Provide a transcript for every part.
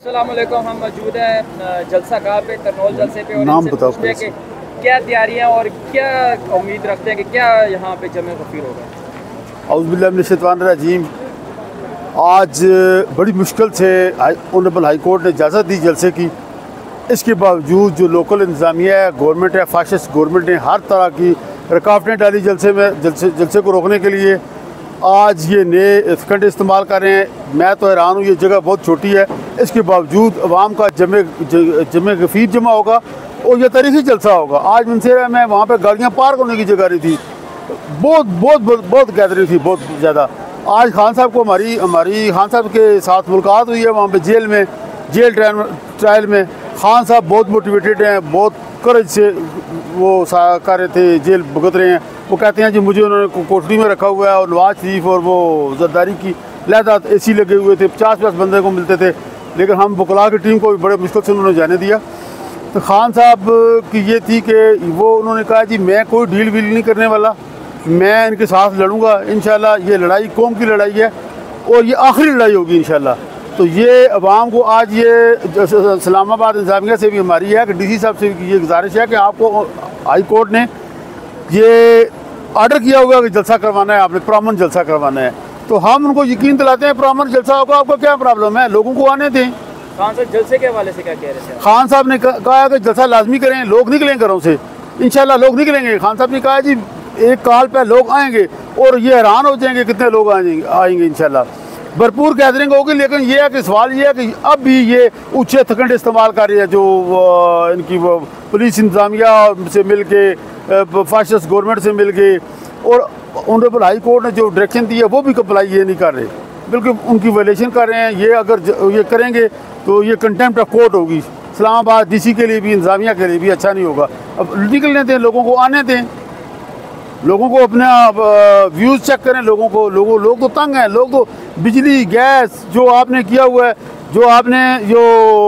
अस्सलाम वालेकुम। हम मौजूद हैं जलसा गाह पे, तरनोल जलसे पे, और नाम इनसे बताओ पूछते हैं कि क्या तैयारियां और क्या उम्मीद रखते हैं कि क्या यहाँ पे जमे गफीर होगा। औज़ुबिल्लाहि मिनश्शैतानिर्रजीम। आज बड़ी मुश्किल से ऑनरेबल हाई कोर्ट ने इजाज़त दी जलसे की। इसके बावजूद जो लोकल इंतज़ामिया है, गवर्नमेंट है, फाशिस्ट गवर्नमेंट ने हर तरह की रुकावटें डाली जलसे को रोकने के लिए। आज ये नए फंड इस्तेमाल कर रहे हैं। मैं तो हैरान हूँ, ये जगह बहुत छोटी है, इसके बावजूद अवाम का जमे गफीर जमा होगा और यह तारीखी जलसा होगा। आज मंसेरा में वहाँ पर गाड़ियाँ पार्क होने की जगह नहीं थी, बहुत गैदरिंग थी, बहुत ज़्यादा। आज खान साहब को हमारी खान साहब के साथ मुलाकात हुई है वहाँ पे जेल ट्रायल में। खान साहब बहुत मोटिवेटेड हैं, बहुत करेज से वो कर रहे थे, जेल भुगत रहे हैं। वो कहते हैं जी मुझे उन्होंने कोठरी में रखा हुआ है और नवाज शरीफ और वो जरदारी की लहदा AC लगे हुए थे, 50 बंदे को मिलते थे, लेकिन हम वकला की टीम को भी बड़े मुश्किल से उन्होंने जाने दिया। तो खान साहब की ये थी कि वो उन्होंने कहा जी मैं कोई डील वील नहीं करने वाला, मैं इनके साथ लड़ूंगा इंशाल्लाह। ये लड़ाई कौम की लड़ाई है और ये आखिरी लड़ाई होगी इंशाल्लाह। तो ये अवाम को आज ये इस्लामाबाद इंतजामिया से भी हमारी है कि DC साहब से ये गुजारिश है कि आपको हाई कोर्ट ने ये ऑर्डर किया होगा कि जलसा करवाना है, आपने प्रॉमन जलसा करवाना है। तो हम उनको यकीन दिलाते हैं प्रॉमन जलसा होगा। आपको क्या प्रॉब्लम है, लोगों को आने दें। खान साहब जलसे के हवाले से क्या कह रहे थे? खान साहब ने कहा कि जलसा लाजमी करें, लोग निकलें घरों से, इंशाल्लाह लोग निकलेंगे। खान साहब ने कहा जी एक कॉल पे लोग आएंगे और ये हैरान हो जाएंगे कितने लोग आएंगे इंशाल्लाह। भरपूर गैदरिंग होगी। लेकिन ये है कि सवाल ये है कि अब भी ये ऊँचे थकंड इस्तेमाल कर रही है, जो इनकी वो पुलिस इंतजामिया से मिल के, फाशिस्ट गवर्नमेंट से मिल के, और ऑनरेबल हाई कोर्ट ने जो डायरेक्शन दी है वो भी कंप्लाई ये नहीं कर रहे, बिल्कुल उनकी वायलेशन कर रहे हैं। ये अगर ये करेंगे तो ये कंटेम्प्ट ऑफ कोर्ट होगी। इस्लामाबाद DC के लिए भी, इंतजामिया के लिए भी अच्छा नहीं होगा। अब निकलने दें, लोगों को आने दें, लोगों को अपने व्यूज़ चेक करें। लोग तो तंग हैं, लोग तो बिजली गैस जो आपने किया हुआ है, जो आपने जो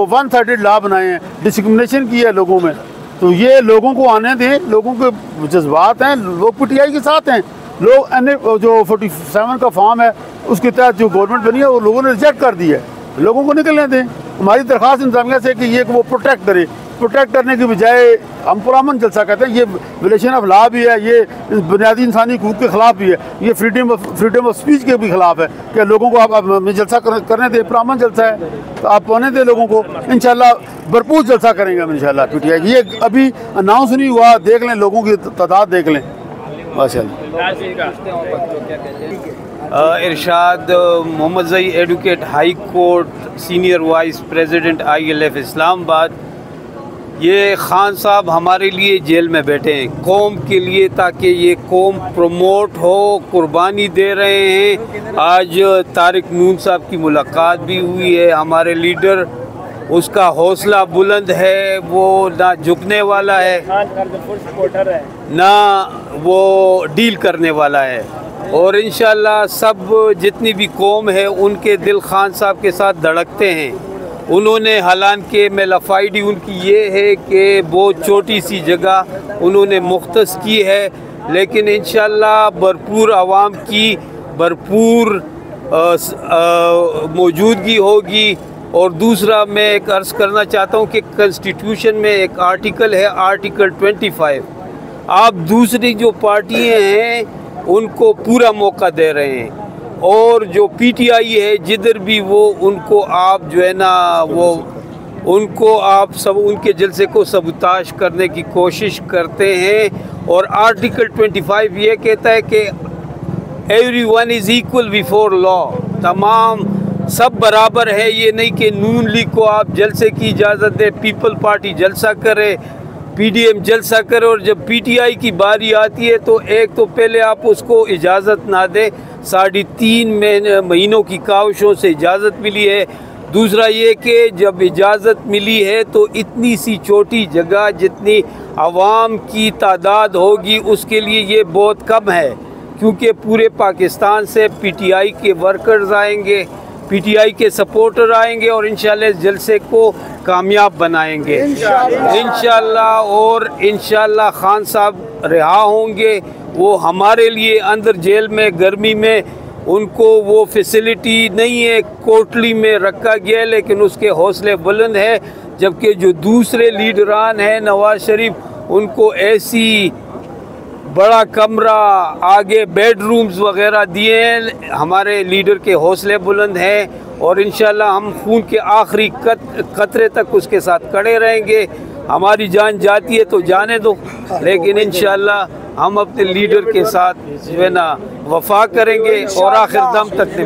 130 लॉ बनाए हैं, डिस्क्रिमिनेशन की है लोगों में, तो ये लोगों को आने दें। लोगों के जज्बात हैं, लोग PTI के साथ हैं। लोग जो 47 का फॉर्म है उसके तहत जो गवर्नमेंट बनी है वो लोगों ने रिजेक्ट कर दी है। लोगों को निकलने दें। हमारी दरख्वास्त इंतजामिया से कि ये वो प्रोटेक्ट करे। प्रोटेक्ट करने की बजाय हम पुरअमन जलसा कहते हैं। ये विलेशन ऑफ लॉ भी है, ये बुनियादी इंसानी हकूक़ के ख़िलाफ़ भी है, ये फ्रीडम ऑफ स्पीच के भी ख़िलाफ़ है कि लोगों को आप जलसा करने दें। पुरअमन जलसा है तो आप होने दें लोगों को, इंशाल्लाह भरपूर जलसा करेंगे हम इंशाल्लाह PTI। ये अभी अनाउंस नहीं हुआ, देख लें, लोगों की तादाद देख लें माशाअल्लाह। Irshad Mohammad Zai advocate, high court, senior vice president ILF Islamabad. ये खान साहब हमारे लिए जेल में बैठे हैं कौम के लिए, ताकि ये कौम प्रमोट हो, कुर्बानी दे रहे हैं। आज तारिक नून साहब की मुलाकात भी हुई है। हमारे लीडर, उसका हौसला बुलंद है, वो ना झुकने वाला है ना वो डील करने वाला है। और इंशाल्लाह सब जितनी भी कौम है उनके दिल खान साहब के साथ धड़कते हैं। उन्होंने हालांकि मेलाफाइडी उनकी ये है कि बहुत छोटी सी जगह उन्होंने मुख्तस की है, लेकिन इंशाल्लाह भरपूर आवाम की भरपूर मौजूदगी होगी। और दूसरा मैं एक अर्ज़ करना चाहता हूँ कि कॉन्स्टिट्यूशन में एक आर्टिकल है, आर्टिकल 25। आप दूसरी जो पार्टियाँ हैं उनको पूरा मौका दे रहे हैं, और जो PTI है जिधर भी वो, उनको आप जो है ना वो उनको आप सब उनके जलसे को सबूताश करने की कोशिश करते हैं। और आर्टिकल 25 ये कहता है कि everyone is equal before law, तमाम सब बराबर है। ये नहीं कि नून लीग को आप जलसे की इजाज़त दें, पीपल पार्टी जलसा करे, PDM जलसा करे, और जब PTI की बारी आती है तो एक तो पहले आप उसको इजाज़त ना दें। 3.5 महीनों की काविशों से इजाज़त मिली है। दूसरा ये कि जब इजाज़त मिली है तो इतनी सी छोटी जगह जितनी आवाम की तादाद होगी उसके लिए ये बहुत कम है, क्योंकि पूरे पाकिस्तान से PTI के वर्कर्स आएंगे, PTI के सपोर्टर आएंगे और इंशाल्लाह इस जलसे को कामयाब बनाएंगे इंशाल्लाह। और इंशाल्लाह खान साहब रिहा होंगे। वो हमारे लिए अंदर जेल में गर्मी में उनको वो फैसिलिटी नहीं है, कोटली में रखा गया है, लेकिन उसके हौसले बुलंद है। जबकि जो दूसरे लीडरान हैं नवाज शरीफ, उनको ऐसी बड़ा कमरा, आगे बेडरूम्स वगैरह दिए हैं। हमारे लीडर के हौसले बुलंद हैं और इंशाल्लाह हम खून के आखिरी कतरे तक उसके साथ खड़े रहेंगे। हमारी जान जाती है तो जाने दो, लेकिन इंशाल्लाह हम अपने लीडर के साथ जो है ना वफा करेंगे और आखिर दम तक